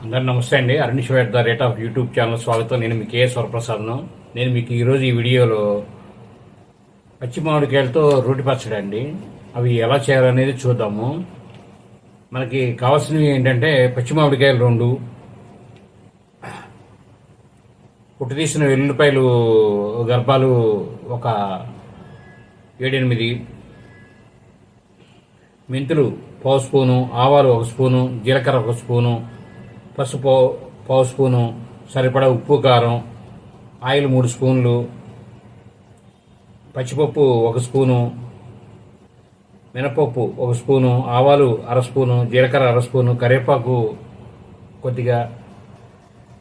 అందరూ నమస్తే అండి. Arun Shiva the rate of YouTube channel స్వాగతం. నేను మీ కేఎస్ వరప్రసాద్ను. నేను మీకు ఈరోజు ఈ వీడియోలో పచ్చి మామిడికాయలతో రోటి పచ్చడి అండి, అవి ఎలా చేయాలనేది చూద్దాము. మనకి కావాల్సినవి ఏంటంటే పచ్చి మామిడికాయలు 2, పుట్టి తీసిన వెల్లుల్లిపాయలు గర్భాలు ఒక 7-8, మెంతులు 1 స్పూను, ఆవాలు 1 స్పూను, జీలకర్ర 1 స్పూను, పసుపు 1 స్పూను, సరిపడా ఉప్పు కారం, ఆయిల్ 3 స్పూన్లు, పచ్చిపప్పు 1 స్పూను, మినపప్పు 1 స్పూను, ఆవాలు 1/2 స్పూను, జీలకర్ర 1/2 స్పూను, కరివేపాకు కొద్దిగా,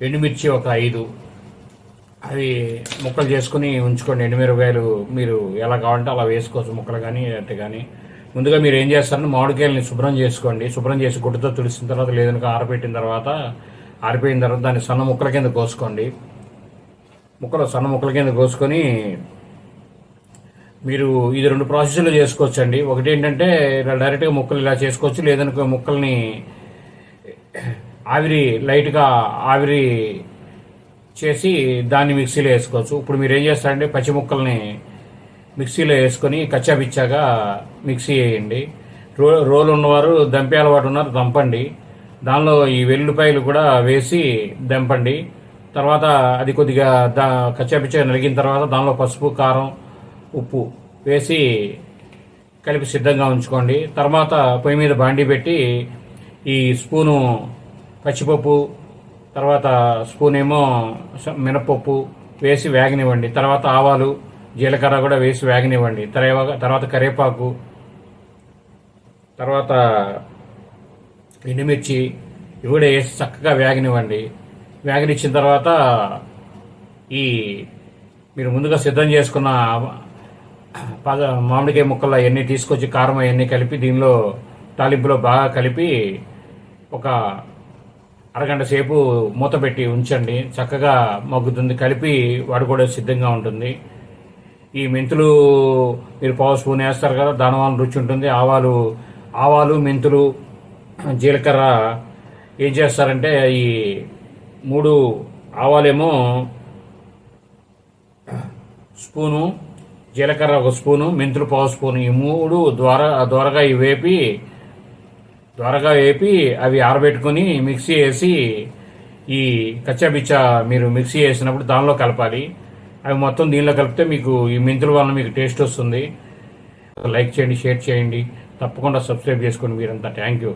ఎండుమిర్చి ఒక 5. అవి ముక్కలు చేసుకుని ఉంచుకోండి. ఎండుమిరపకాయలు మీరు ఎలా కావాలంటే అలా వేసుకోవచ్చు, ముక్కలు కానీ అట్టే కానీ. ముందుగా మీరు ఏం చేస్తారంటే మామిడికాయలని శుభ్రం చేసుకోండి. శుభ్రం చేసి గుడ్డతో తుడిసిన తర్వాత లేదనుక ఆరిపోయిన తర్వాత దాన్ని సన్న ముక్కల కింద కోసుకోండి. సన్న ముక్కల కింద కోసుకొని మీరు ఇది 2 ప్రాసెస్లో చేసుకోవచ్చు అండి. ఒకటి ఏంటంటే ఇలా డైరెక్ట్గా ముక్కలు ఇలా చేసుకోవచ్చు, లేదనుకో ముక్కల్ని లైట్గా ఆవిరి చేసి దాన్ని మిక్సీలో వేసుకోవచ్చు. ఇప్పుడు మీరు ఏం చేస్తారంటే పచ్చి ముక్కల్ని మిక్సీలో వేసుకొని కచ్చాపిచ్చాగా మిక్సీ వేయండి. రోలు ఉన్నవారు దంపే అలవాటు ఉన్నారు, దంపండి. దానిలో ఈ వెల్లుల్లిపాయలు కూడా వేసి దంపండి. తర్వాత అది కొద్దిగా కచ్చాపిచ్చాగా నలిగిన తర్వాత దానిలో పసుపు, కారం, ఉప్పు వేసి కలిపి సిద్ధంగా ఉంచుకోండి. తర్వాత పొయ్యి మీద బాండీ పెట్టి ఈ స్పూను పచ్చిపప్పు, తర్వాత స్పూన్ ఏమో మినపప్పు వేసి వేగనివ్వండి. తర్వాత ఆవాలు, జీలకర్ర కూడా వేసి వేగనివ్వండి. తర్వాత కరివేపాకు, తర్వాత ఎండుమిర్చి ఇవి కూడా వేసి చక్కగా వేగనివ్వండి. వేగనిచ్చిన తర్వాత ఈ మీరు ముందుగా సిద్ధం చేసుకున్న మామిడికాయ ముక్కలు అవన్నీ తీసుకొచ్చి కారం అవన్నీ కలిపి దీనిలో తాలింపులో బాగా కలిపి ఒక అరగంట సేపు మూత పెట్టి ఉంచండి. చక్కగా మగ్గుతుంది, కలిపి వాడుకోవడం సిద్ధంగా ఉంటుంది. ఈ మెంతులు మీరు 1 స్పూన్ వేస్తారు కదా, దానివల్ల రుచి ఉంటుంది. ఆవాలు, మెంతులు, జీలకర్ర ఏం చేస్తారంటే ఈ 3 ఆవాలేమో స్పూను, జీలకర్ర 1 స్పూను, మెంతులు 1 స్పూను, ఈ 3 ద్వారగా వేపి అవి ఆరబెట్టుకుని మిక్సీ వేసి ఈ కచ్చాబిచ్చా మీరు మిక్సీ వేసినప్పుడు దానిలో కలపాలి. అవి మొత్తం దీనిలో కలిపితే మీకు ఈ మెంతుల వలన మీకు టేస్ట్ వస్తుంది. లైక్ చేయండి, షేర్ చేయండి, తప్పకుండా సబ్స్క్రైబ్ చేసుకోండి మీరంతా. Thank you.